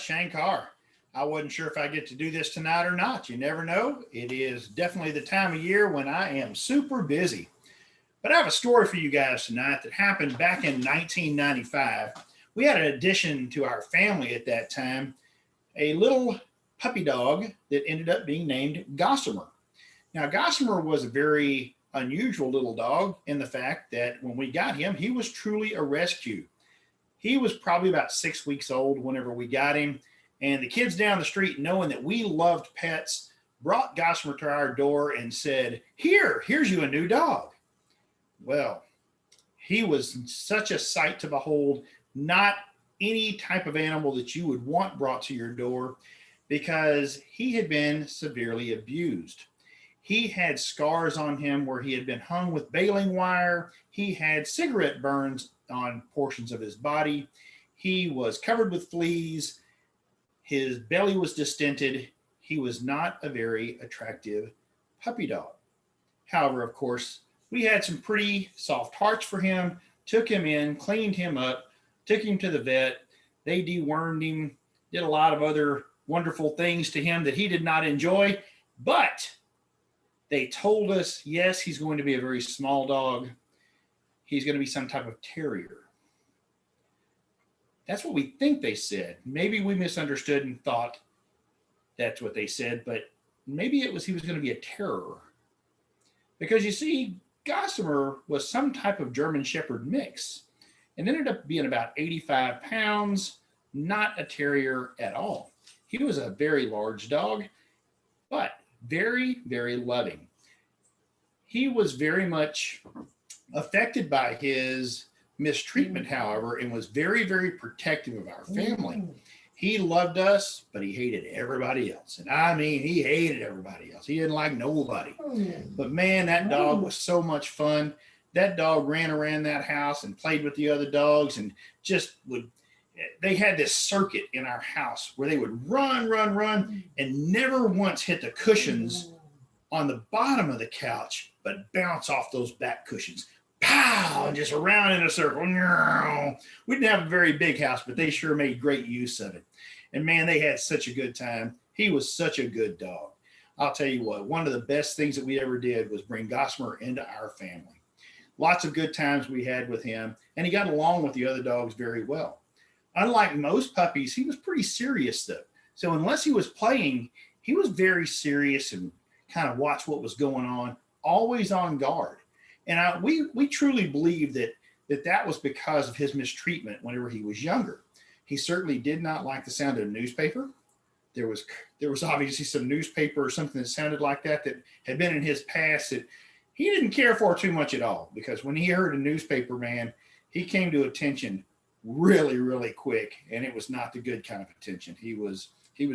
Shane Carr. I wasn't sure if I get to do this tonight or not. You never know. It is definitely the time of year when I am super busy. But I have a story for you guys tonight that happened back in 1995. We had an addition to our family at that time, a little puppy dog that ended up being named Gossamer. Now, Gossamer was a very unusual little dog in the fact that when we got him, he was truly a rescue. He was probably about 6 weeks old whenever we got him. And the kids down the street, knowing that we loved pets, brought Gossamer to our door and said, here's you a new dog. Well, he was such a sight to behold, not any type of animal that you would want brought to your door because he had been severely abused. He had scars on him where he had been hung with baling wire. He had cigarette burns on portions of his body. He was covered with fleas. His belly was distended. He was not a very attractive puppy dog. However, of course, we had some pretty soft hearts for him, took him in, cleaned him up, took him to the vet. They dewormed him, did a lot of other wonderful things to him that he did not enjoy. But they told us, yes, he's going to be a very small dog. He's going to be some type of terrier. That's what we think they said. Maybe we misunderstood and thought that's what they said, but maybe it was he was going to be a terror. Because you see, Gossamer was some type of German Shepherd mix and ended up being about 85 pounds, not a terrier at all. He was a very large dog, but very, very loving. He was very much affected by his mistreatment, however, and was very, very protective of our family. He loved us, but he hated everybody else. And I mean, he hated everybody else. He didn't like nobody. But man, that dog was so much fun. That dog ran around that house and played with the other dogs and just would. They had this circuit in our house where they would run, and never once hit the cushions on the bottom of the couch, but bounce off those back cushions. Pow, and just around in a circle. We didn't have a very big house, but they sure made great use of it. And man, they had such a good time. He was such a good dog. I'll tell you what, one of the best things that we ever did was bring Gossamer into our family. Lots of good times we had with him, and he got along with the other dogs very well. Unlike most puppies, he was pretty serious though. So unless he was playing, he was very serious and kind of watched what was going on, always on guard. And we truly believe that was because of his mistreatment whenever he was younger. He certainly did not like the sound of a newspaper. There was obviously some newspaper or something that sounded like that had been in his past that he didn't care for too much at all, because when he heard a newspaper, man, he came to attention really, really quick, and it was not the good kind of attention. He was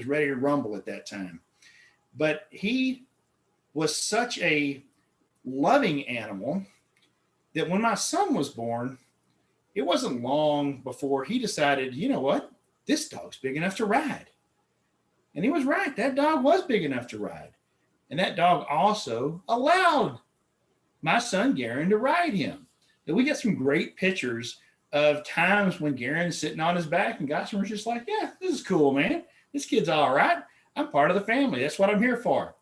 ready to rumble at that time. But he was such a loving animal that when my son was born, it wasn't long before he decided, you know what, this dog's big enough to ride. And he was right. That dog was big enough to ride. And that dog also allowed my son Garen to ride him. And we got some great pictures of times when Garen's sitting on his back and Gossamer's just like, yeah, this is cool, man. This kid's all right. I'm part of the family. That's what I'm here for.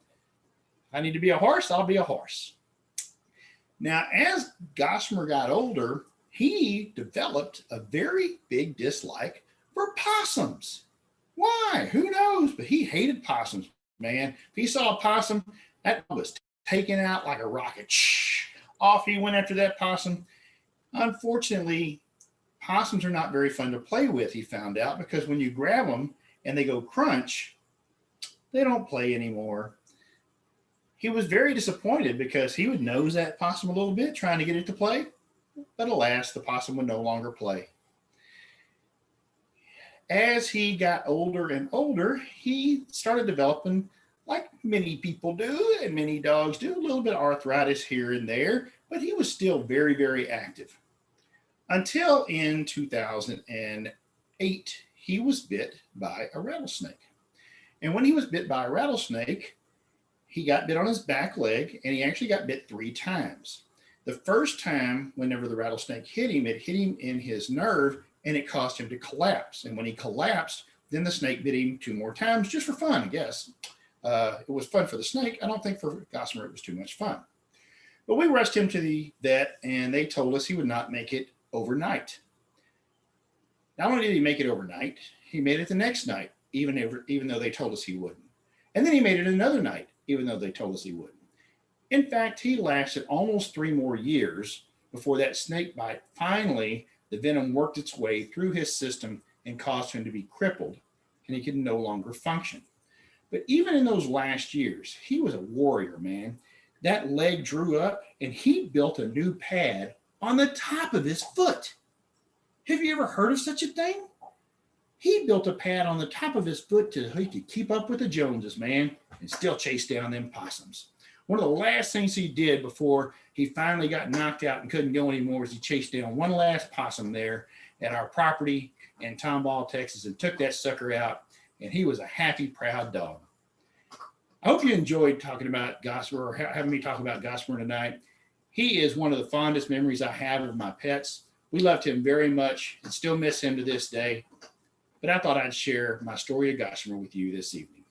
If I need to be a horse, I'll be a horse. Now, as Gossamer got older, he developed a very big dislike for possums. Why? Who knows? But he hated possums, man. If he saw a possum, that was taken out like a rocket. Off he went after that possum. Unfortunately, possums are not very fun to play with, he found out, because when you grab them and they go crunch, they don't play anymore. He was very disappointed because he would nose that possum a little bit, trying to get it to play. But alas, the possum would no longer play. As he got older and older, he started developing, like many people do and many dogs do, a little bit of arthritis here and there, but he was still very, very active. Until in 2008, he was bit by a rattlesnake. And when he was bit by a rattlesnake, he got bit on his back leg, and he actually got bit 3 times. The first time, whenever the rattlesnake hit him, it hit him in his nerve, and it caused him to collapse. And when he collapsed, Then the snake bit him 2 more times just for fun, I guess. It was fun for the snake. I don't think for Gossamer it was too much fun. But we rushed him to the vet, and they told us he would not make it overnight. Not only did he make it overnight, he made it the next night, even though they told us he wouldn't. And then he made it another night, even though they told us he wouldn't. In fact, he lasted almost 3 more years before that snake bite. Finally, the venom worked its way through his system and caused him to be crippled, and he could no longer function. But even in those last years, he was a warrior, man. That leg drew up, and he built a new pad on the top of his foot. Have you ever heard of such a thing? He built a pad on the top of his foot so he could keep up with the Joneses, man, and still chase down them possums. One of the last things he did before he finally got knocked out and couldn't go anymore was he chased down one last possum there at our property in Tomball, Texas, and took that sucker out, and he was a happy, proud dog. I hope you enjoyed talking about Gossamer, or having me talk about Gossamer tonight. He is one of the fondest memories I have of my pets. We loved him very much and still miss him to this day. But I thought I'd share my story of Gossamer with you this evening.